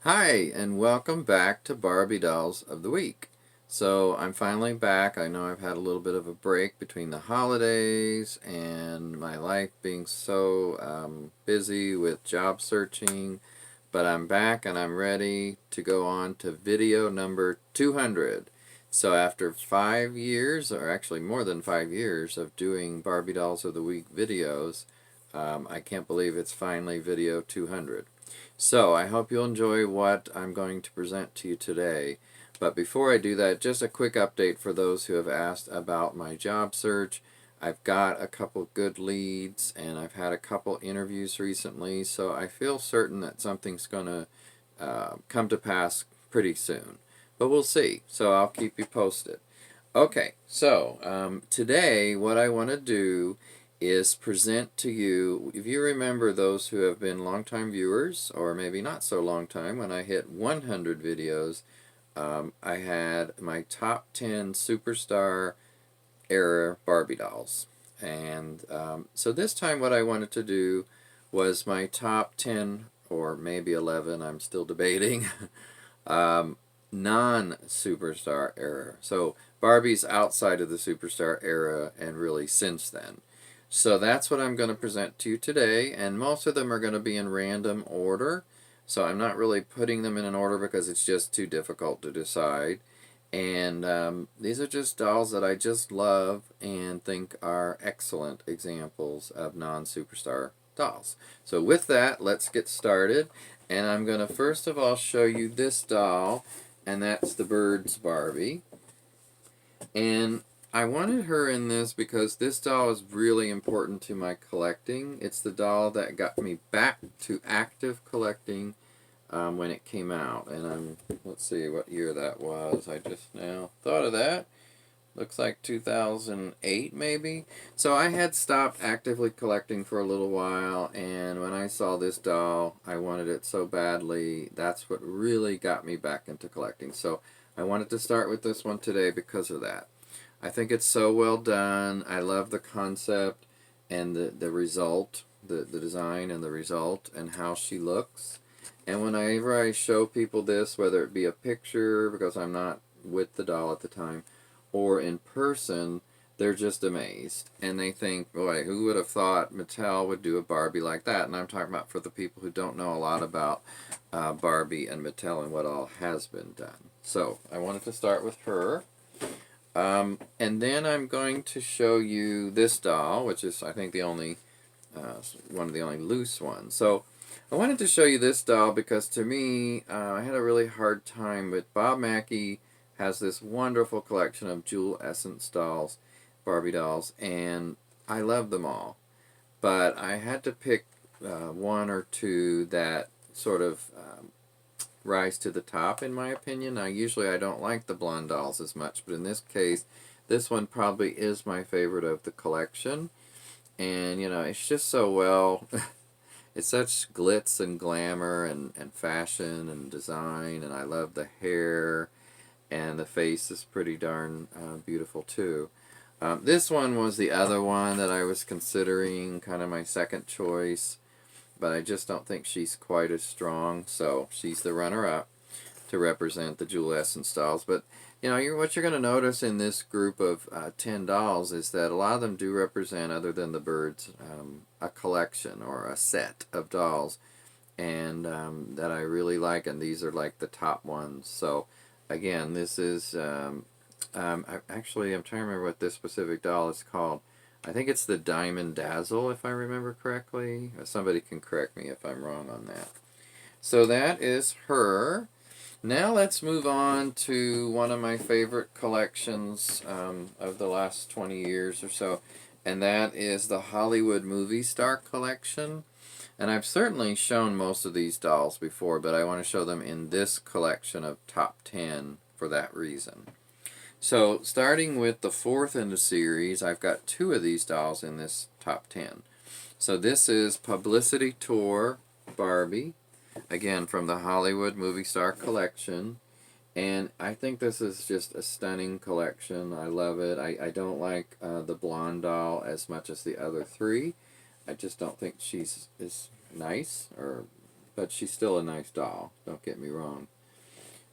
Hi, and welcome back to Barbie Dolls of the Week. So I'm finally back. I know I've had a little bit of a break between the holidays and my life being so busy with job searching, but I'm back and I'm ready to go on to video number 200. So after 5 years, or actually more than 5 years, of doing Barbie Dolls of the Week videos, I can't believe it's finally video 200. So I hope you'll enjoy what I'm going to present to you today. But before I do that, just a quick update for those who have asked about my job search. I've got a couple good leads and I've had a couple interviews recently, so I feel certain that something's going to come to pass pretty soon. But we'll see, so I'll keep you posted. Okay, so today what I want to do is present to you, if you remember those who have been longtime viewers, or maybe not so long time, when I hit 100 videos, I had my top 10 superstar era Barbie dolls. And so this time what I wanted to do was my top 10, or maybe 11, I'm still debating, um, non-superstar era. So Barbie's outside of the superstar era and really since then. So that's what I'm going to present to you today, and most of them are going to be in random order. So I'm not really putting them in an order because it's just too difficult to decide. And these are just dolls that I just love and think are excellent examples of non-superstar dolls. So with that, let's get started. And I'm going to first of all show you this doll, and that's the Birds Barbie. And I wanted her in this because this doll is really important to my collecting. It's the doll that got me back to active collecting when it came out. And let's see what year that was. I just now thought of that. Looks like 2008 maybe. So I had stopped actively collecting for a little while, and when I saw this doll, I wanted it so badly. That's what really got me back into collecting. So I wanted to start with this one today because of that. I think it's so well done. I love the concept and the result, the design and the result and how she looks. And whenever I show people this, whether it be a picture, because I'm not with the doll at the time, or in person, they're just amazed. And they think, boy, who would have thought Mattel would do a Barbie like that? And I'm talking about for the people who don't know a lot about Barbie and Mattel and what all has been done. So I wanted to start with her. And then I'm going to show you this doll, which is, I think, the only one of the only loose ones. So I wanted to show you this doll because to me, I had a really hard time with Bob Mackie has this wonderful collection of Jewel Essence dolls, Barbie dolls, and I love them all. But I had to pick one or two that sort of rise to the top, in my opinion. Now, usually I don't like the blonde dolls as much, but in this case, this one probably is my favorite of the collection. And, you know, it's just so well... It's such glitz and glamour and fashion and design, and I love the hair, and the face is pretty darn beautiful too. This one was the other one that I was considering, kind of my second choice, but I just don't think she's quite as strong, so she's the runner-up to represent the Jewel Essence dolls. But you know, what you're going to notice in this group of 10 dolls is that a lot of them do represent, other than the birds, a collection or a set of dolls, and that I really like, and these are like the top ones. So again, this is I'm trying to remember what this specific doll is called. I think it's the Diamond Dazzle, if I remember correctly. Somebody can correct me if I'm wrong on that. So that is her. Now let's move on to one of my favorite collections of the last 20 years or so, and that is the Hollywood Movie Star Collection. And I've certainly shown most of these dolls before, but I want to show them in this collection of top 10 for that reason. So starting with the fourth in the series, I've got two of these dolls in this top 10. So this is Publicity Tour Barbie, again from the Hollywood Movie Star Collection. And I think this is just a stunning collection. I love it. I don't like the blonde doll as much as the other three. I just don't think she's as nice or but she's still a nice doll, don't get me wrong.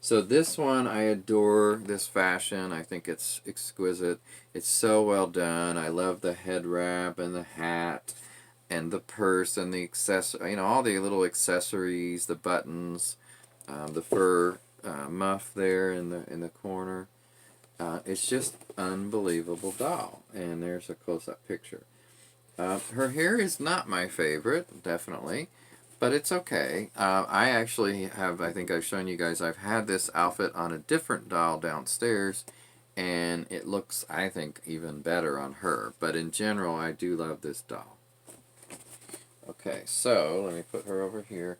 So this one, I adore this fashion. I think it's exquisite. It's so well done. I love the head wrap and the hat and the purse and the accessory, all the little accessories, the buttons, the fur muff there in the corner. It's just unbelievable doll. And there's a close-up picture. Her hair is not my favorite, definitely, but it's okay. I actually have, I think I've shown you guys, I've had this outfit on a different doll downstairs, and it looks, I think, even better on her. But in general, I do love this doll. Okay, so let me put her over here.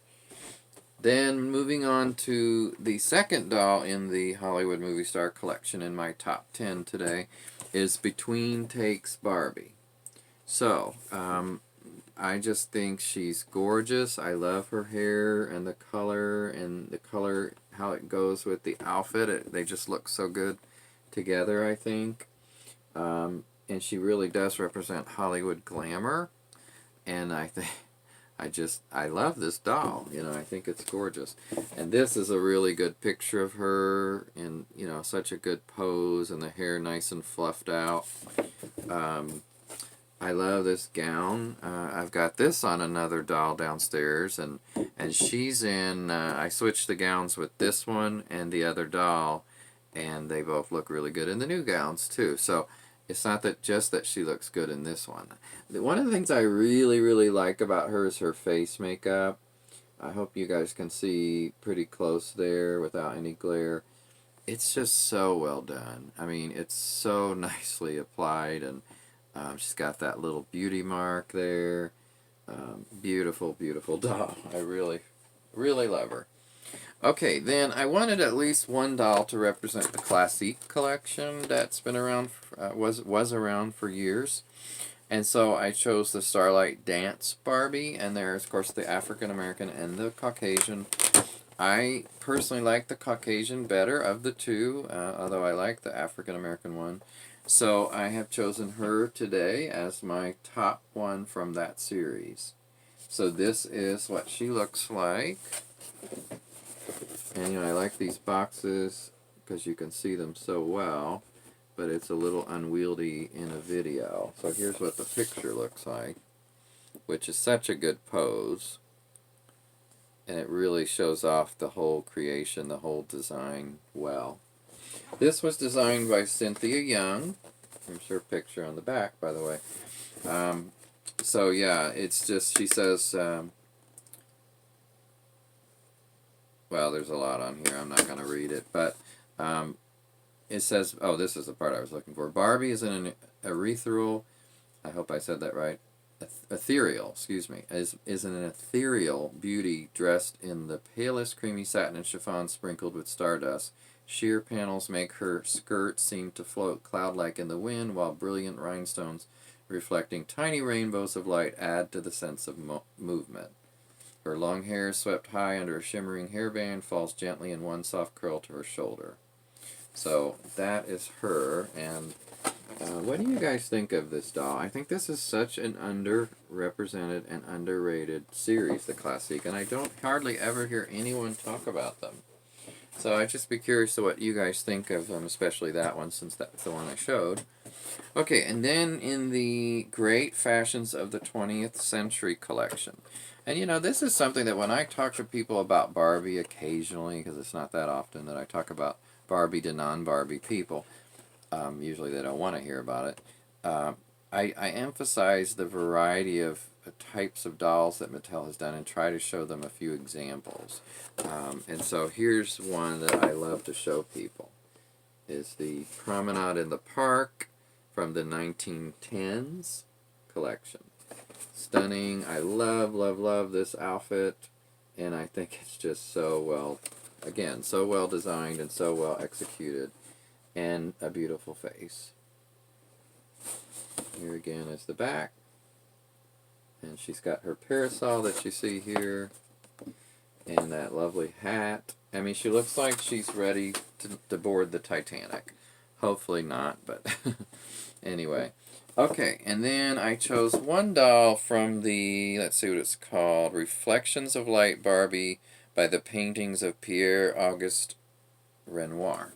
Then moving on to the second doll in the Hollywood Movie Star collection in my top 10 today is Between Takes Barbie. So, I just think she's gorgeous. I love her hair and the color, how it goes with the outfit. They just look so good together, I think. And she really does represent Hollywood glamour. And I love this doll. I think it's gorgeous. And this is a really good picture of her in, such a good pose and the hair nice and fluffed out. I love this gown. I've got this on another doll downstairs, and she's in, I switched the gowns with this one and the other doll, and they both look really good in the new gowns too. So it's not just that she looks good in this one. One of the things I really, really like about her is her face makeup. I hope you guys can see pretty close there without any glare. It's just so well done. I mean, it's so nicely applied, and she's got that little beauty mark there. Beautiful, beautiful doll. I really, really love her. Okay, then I wanted at least one doll to represent the Classique collection that's been around, was around for years. And so I chose the Starlight Dance Barbie, and there's, of course, the African American and the Caucasian. I personally like the Caucasian better of the two, although I like the African American one. So I have chosen her today as my top one from that series. So this is what she looks like. And I like these boxes because you can see them so well, but it's a little unwieldy in a video. So here's what the picture looks like, which is such a good pose. And it really shows off the whole creation, the whole design well. This was designed by Cynthia Young. Here's her picture on the back, by the way. So yeah, it's just, she says, well, there's a lot on here. I'm not going to read it, but it says, oh, this is the part I was looking for. Barbie is an ethereal, I hope I said that right, ethereal, excuse me, is an ethereal beauty dressed in the palest creamy satin and chiffon sprinkled with stardust. Sheer panels make her skirt seem to float cloud-like in the wind, while brilliant rhinestones reflecting tiny rainbows of light add to the sense of movement. Her long hair, swept high under a shimmering hairband, falls gently in one soft curl to her shoulder. So that is her, and what do you guys think of this doll? I think this is such an underrepresented and underrated series, the Classique, and I don't hardly ever hear anyone talk about them. So I'd just be curious to what you guys think of them, especially that one, since that's the one I showed. Okay, and then in the Great Fashions of the 20th Century collection. And this is something that when I talk to people about Barbie occasionally, because it's not that often that I talk about Barbie to non-Barbie people, usually they don't want to hear about it, I emphasize the variety of types of dolls that Mattel has done and try to show them a few examples. And so here's one that I love to show people, is the Promenade in the Park from the 1910s collection. Stunning. I love, love, love this outfit, and I think it's just so well, again, so well designed and so well executed, and a beautiful face. Here again is the back, and she's got her parasol that you see here, and that lovely hat. I mean, she looks like she's ready to board the Titanic. Hopefully not, but anyway. Okay, and then I chose one doll from the, let's see what it's called, Reflections of Light Barbie by the Paintings of Pierre-Auguste Renoir.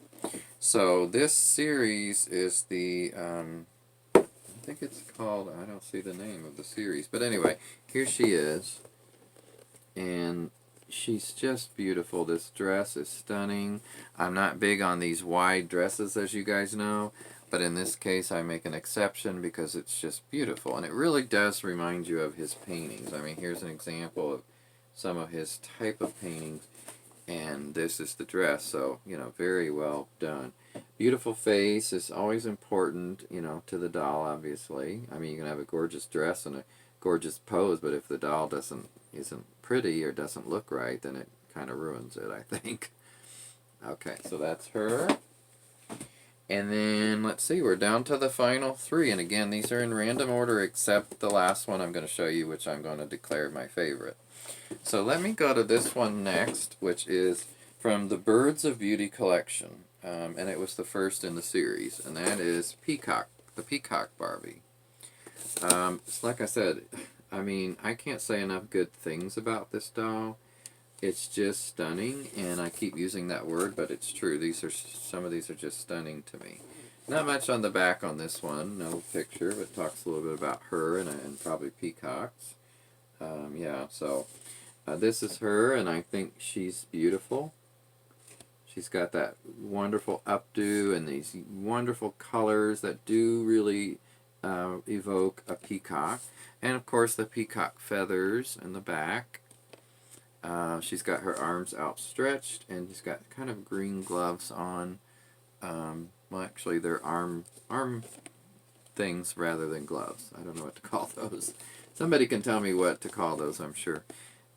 So this series is the, I think it's called, I don't see the name of the series, but anyway, here she is, and she's just beautiful. This dress is stunning. I'm not big on these wide dresses, as you guys know, but in this case I make an exception because it's just beautiful, and it really does remind you of his paintings. I mean, here's an example of some of his type of paintings, and this is the dress, so, you know, very well done. Beautiful face is always important, you know, to the doll, obviously. I mean, you can have a gorgeous dress and a gorgeous pose, but if the doll isn't pretty or doesn't look right, then it kind of ruins it, I think. Okay, so that's her. And then, let's see, we're down to the final three. And again, these are in random order except the last one I'm going to show you, which I'm going to declare my favorite. So let me go to this one next, which is from the Birds of Beauty collection. And it was the first in the series. And that is Peacock, the Peacock Barbie. Like I said, I mean, I can't say enough good things about this doll. It's just stunning, and I keep using that word, but it's true. Some of these are just stunning to me. Not much on the back on this one, no picture, but talks a little bit about her and probably peacocks. Yeah, so this is her, and I think she's beautiful. She's got that wonderful updo and these wonderful colors that do really evoke a peacock. And of course the peacock feathers in the back. She's got her arms outstretched, and she's got kind of green gloves on. Well, actually, they're arm things rather than gloves. I don't know what to call those. Somebody can tell me what to call those, I'm sure.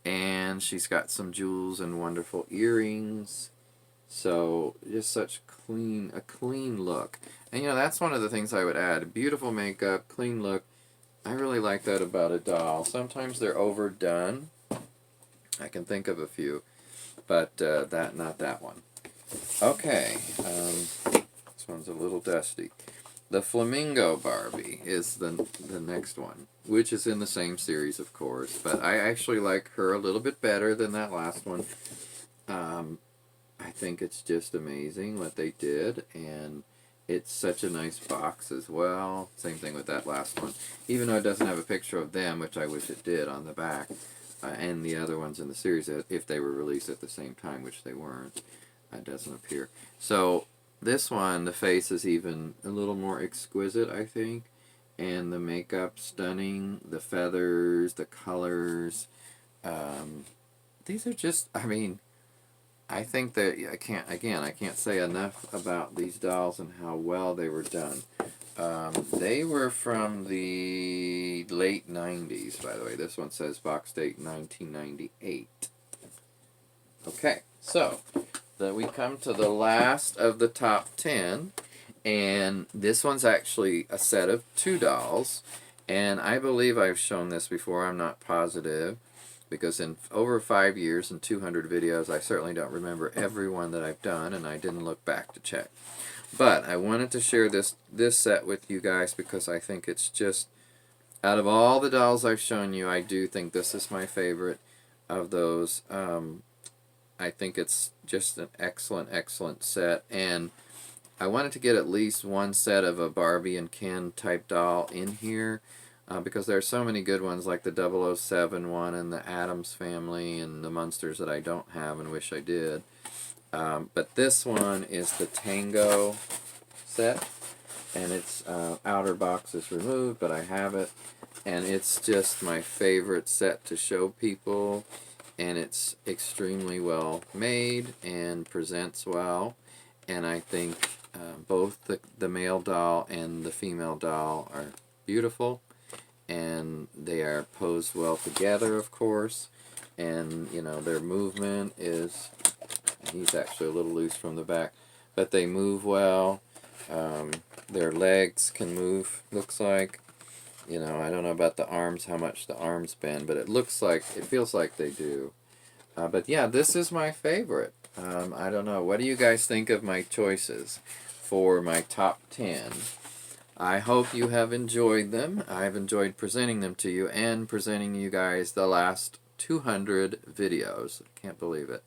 And she's got some jewels and wonderful earrings. So, just a clean look. And, you know, that's one of the things I would add. Beautiful makeup, clean look. I really like that about a doll. Sometimes they're overdone. I can think of a few, but not that one. Okay, this one's a little dusty. The Flamingo Barbie is the next one, which is in the same series, of course, but I actually like her a little bit better than that last one. I think it's just amazing what they did, and it's such a nice box as well. Same thing with that last one, even though it doesn't have a picture of them, which I wish it did on the back. And the other ones in the series, if they were released at the same time, which they weren't, it doesn't appear. So this one, the face is even a little more exquisite, I think, and the makeup stunning, the feathers, the colors. These are just, I mean, I think that I can't say enough about these dolls and how well they were done. They were from the late 90s, by the way. This one says box date 1998. Okay, so we come to the last of the top 10, and this one's actually a set of 2 dolls, and I believe I've shown this before. I'm not positive, because in over 5 years and 200 videos, I certainly don't remember every one that I've done, and I didn't look back to check. But I wanted to share this set with you guys because I think it's just, out of all the dolls I've shown you, I do think this is my favorite of those. I think it's just an excellent set, and I wanted to get at least one set of a Barbie and Ken type doll in here, because there are so many good ones like the 007 one and the Addams Family and the Munsters that I don't have and wish I did. But this one is the Tango set, and its outer box is removed, but I have it, and it's just my favorite set to show people, and it's extremely well made and presents well, and I think both the male doll and the female doll are beautiful, and they are posed well together, of course, and you know, their movement is, he's actually a little loose from the back, but they move well. Their legs can move, looks like. You know, I don't know about the arms, how much the arms bend, but it feels like they do. But yeah, this is my favorite. I don't know. What do you guys think of my choices for my top 10? I hope you have enjoyed them. I've enjoyed presenting them to you and presenting you guys the last 200 videos. I can't believe it.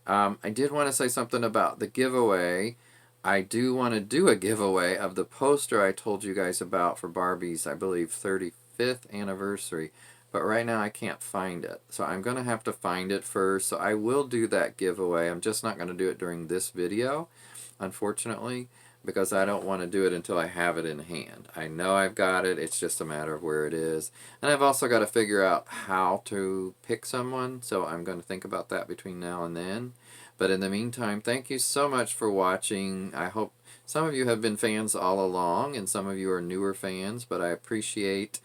I did want to say something about the giveaway. I do want to do a giveaway of the poster I told you guys about for Barbie's, I believe, 35th anniversary. But right now I can't find it. So I'm going to have to find it first. So I will do that giveaway. I'm just not going to do it during this video, unfortunately, because I don't want to do it until I have it in hand. I know I've got it. It's just a matter of where it is. And I've also got to figure out how to pick someone. So I'm going to think about that between now and then. But in the meantime, thank you so much for watching. I hope some of you have been fans all along and some of you are newer fans, but I appreciate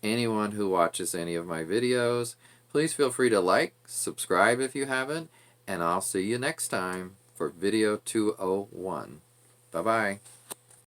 anyone who watches any of my videos. Please feel free to like, subscribe if you haven't, and I'll see you next time for video 201. Bye-bye.